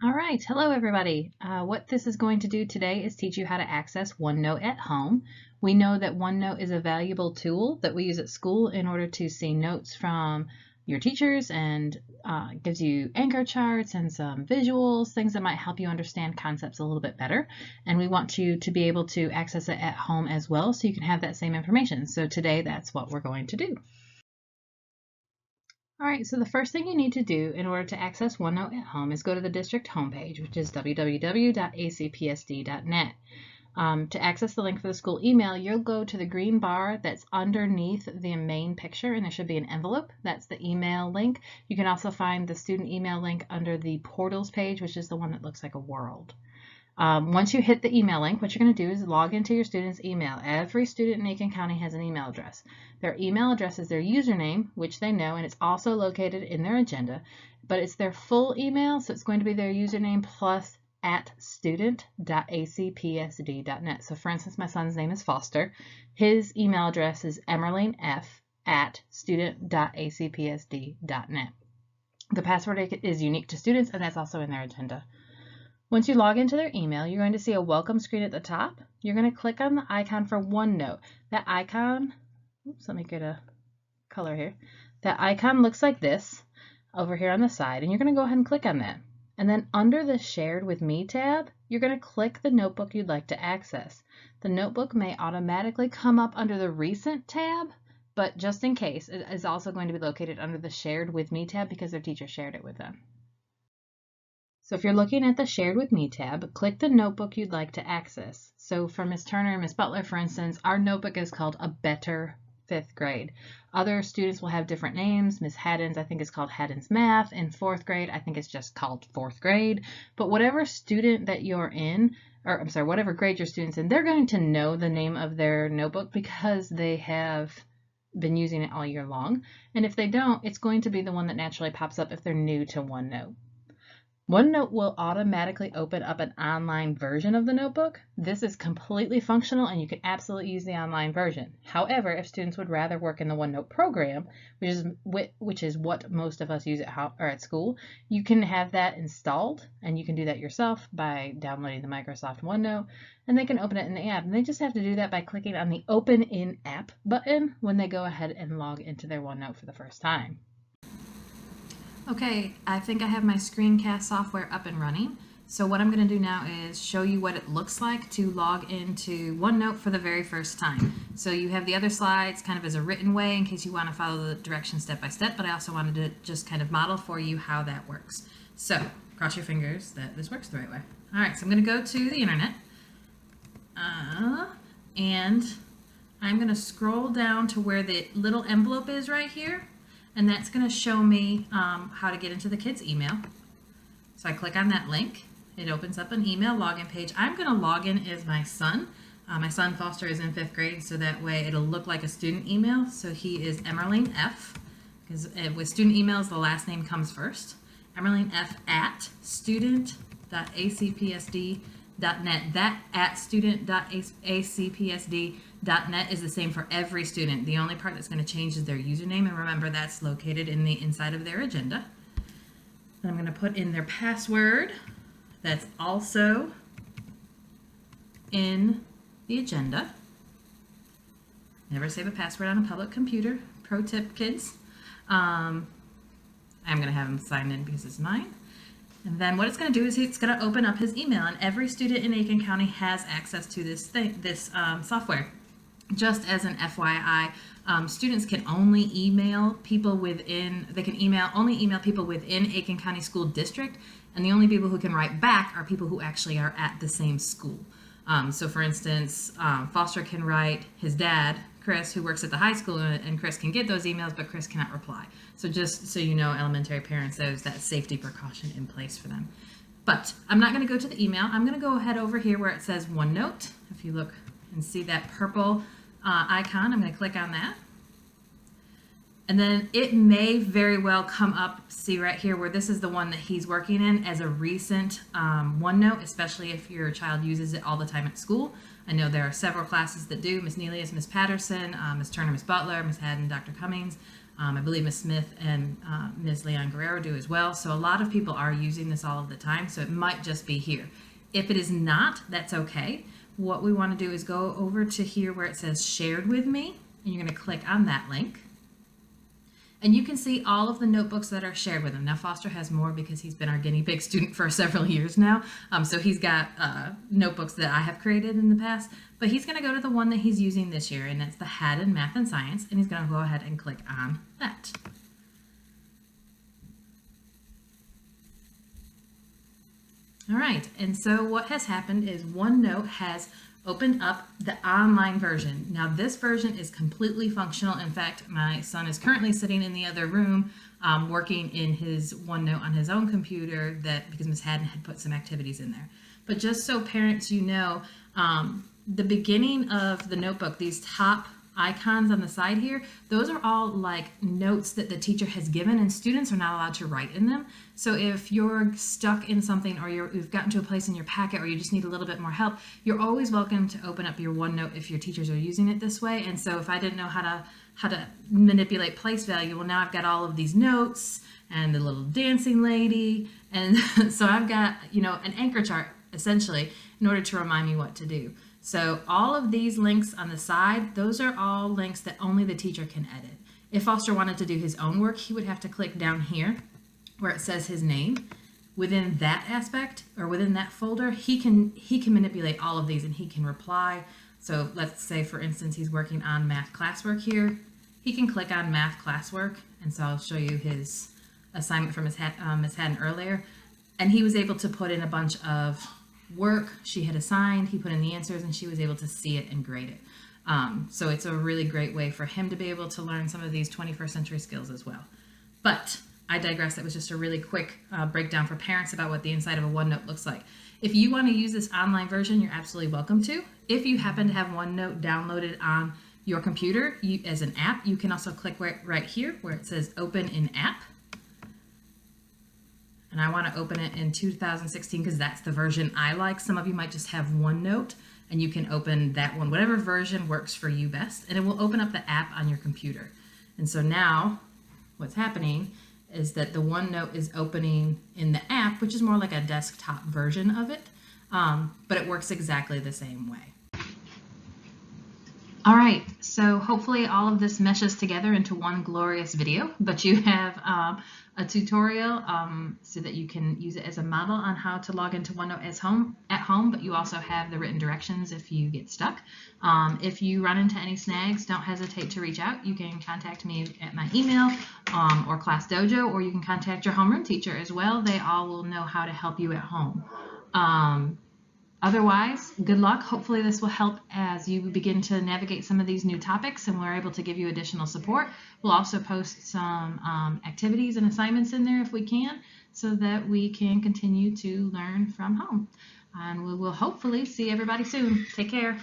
All right, hello everybody. What this is going to do today is teach you how to access OneNote at home. We know that OneNote is a valuable tool that we use at school in order to see notes from your teachers and gives you anchor charts and some visuals, things that might help you understand concepts a little bit better. And we want you to be able to access it at home as well so you can have that same information. So today that's what we're going to do. All right, so the first thing you need to do in order to access OneNote at home is go to the district homepage, which is www.acpsd.net. To access the link for the school email, you'll go to the green bar that's underneath the main picture, and there should be an envelope. That's the email link. You can also find the student email link under the portals page, which is the one that looks like a world. Once you hit the email link, what you're going to do is log into your student's email. Every student in Aiken County has an email address. Their email address is their username, which they know, and it's also located in their agenda, but it's their full email, so it's going to be their username plus @student.acpsd.net. So for instance, my son's name is Foster. His email address is emerlinef@student.acpsd.net. The password is unique to students, and that's also in their agenda. Once you log into their email, you're going to see a welcome screen at the top. You're going to click on the icon for OneNote. That icon, oops, let me get a color here. That icon looks like this over here on the side, and you're going to go ahead and click on that. And then under the Shared with Me tab, you're going to click the notebook you'd like to access. The notebook may automatically come up under the Recent tab, but just in case, it is also going to be located under the Shared with Me tab because their teacher shared it with them. So if you're looking at the Shared with Me tab, click the notebook you'd like to access. So for Ms. Turner and Ms. Butler, for instance, our notebook is called A Better 5th Grade. Other students will have different names. Ms. Haddon's, I think, is called Haddon's Math. In 4th grade, I think it's just called 4th grade. But whatever student that you're in, or I'm sorry, whatever grade your student's in, they're going to know the name of their notebook because they have been using it all year long. And if they don't, it's going to be the one that naturally pops up if they're new to OneNote. OneNote will automatically open up an online version of the notebook. This is completely functional and you can absolutely use the online version. However, if students would rather work in the OneNote program, which is what most of us use at school, you can have that installed, and you can do that yourself by downloading the Microsoft OneNote, and they can open it in the app. And they just have to do that by clicking on the Open in App button when they go ahead and log into their OneNote for the first time. Okay, I think I have my screencast software up and running. So what I'm going to do now is show you what it looks like to log into OneNote for the very first time. So you have the other slides kind of as a written way in case you want to follow the directions step by step, but I also wanted to just kind of model for you how that works. So cross your fingers that this works the right way. All right, so I'm going to go to the internet and I'm going to scroll down to where the little envelope is right here. And that's going to show me how to get into the kids' email. So I click on that link. It opens up an email login page. I'm going to log in as my son. My son Foster is in 5th grade, so that way it'll look like a student email. So he is Emerling F, because with student emails, the last name comes first. Emerling F @student.acpsd.net. That @student.acpsd.net is the same for every student. The only part that's going to change is their username, and remember that's located in the inside of their agenda. And I'm going to put in their password. That's also in the agenda. Never save a password on a public computer. Pro tip, kids. I'm going to have him sign in because it's mine. And then what it's going to do is it's going to open up his email, and every student in Aiken County has access to this software. Just as an FYI, students can only email people within, only email people within Aiken County School District, and the only people who can write back are people who actually are at the same school. So for instance, Foster can write his dad, Chris, who works at the high school, and Chris can get those emails, but Chris cannot reply. So just so you know, elementary parents, there's that safety precaution in place for them. But I'm not going to go to the email. I'm going to go ahead over here where it says OneNote. If you look and see that purple icon, I'm going to click on that. And then it may very well come up, see right here where this is the one that he's working in as a recent OneNote, especially if your child uses it all the time at school. I know there are several classes that do. Ms. Nelius, Ms. Patterson, Ms. Turner, Ms. Butler, Ms. Haddon, Dr. Cummings. I believe Ms. Smith and Ms. Leon Guerrero do as well. So a lot of people are using this all of the time. So it might just be here. If it is not, that's okay. What we want to do is go over to here where it says shared with me, and you're going to click on that link. And you can see all of the notebooks that are shared with him. Now Foster has more because he's been our guinea pig student for several years now. So he's got notebooks that I have created in the past, but he's going to go to the one that he's using this year, and that's the Haddon Math and Science, and he's going to go ahead and click on that. All right, and so what has happened is OneNote has opened up the online version. Now this version is completely functional. In fact, my son is currently sitting in the other room working in his OneNote on his own computer because Ms. Haddon had put some activities in there. But just so parents, you know, the beginning of the notebook, these top icons on the side here, those are all like notes that the teacher has given, and students are not allowed to write in them. So if you're stuck in something, or you've gotten to a place in your packet, or you just need a little bit more help, you're always welcome to open up your OneNote if your teachers are using it this way. And so if I didn't know how to manipulate place value, well, now I've got all of these notes and the little dancing lady, and so I've got, you know, an anchor chart essentially in order to remind me what to do. So all of these links on the side, those are all links that only the teacher can edit. If Foster wanted to do his own work, he would have to click down here where it says his name. Within that aspect, or within that folder, he can manipulate all of these, and he can reply. So let's say, for instance, he's working on math classwork here. He can click on math classwork, and so I'll show you his assignment from Ms. Haddon earlier. And he was able to put in a bunch of work she had assigned. He put in the answers, and she was able to see it and grade it. So it's a really great way for him to be able to learn some of these 21st century skills as well. But I digress. That was just a really quick breakdown for parents about what the inside of a OneNote looks like. If you want to use this online version, you're absolutely welcome to. If you happen to have OneNote downloaded on your computer as an app, you can also click right here where it says Open in App. And I want to open it in 2016 because that's the version I like. Some of you might just have OneNote, and you can open that one, whatever version works for you best, and it will open up the app on your computer. And so now what's happening is that the OneNote is opening in the app, which is more like a desktop version of it, but it works exactly the same way. All right, so hopefully all of this meshes together into one glorious video, but you have a tutorial so that you can use it as a model on how to log into OneNote at home, but you also have the written directions if you get stuck. If you run into any snags, don't hesitate to reach out. You can contact me at my email or Class Dojo, or you can contact your homeroom teacher as well. They all will know how to help you at home. Otherwise, good luck. Hopefully this will help as you begin to navigate some of these new topics, and we're able to give you additional support. We'll also post some activities and assignments in there if we can, so that we can continue to learn from home. And we will hopefully see everybody soon. Take care.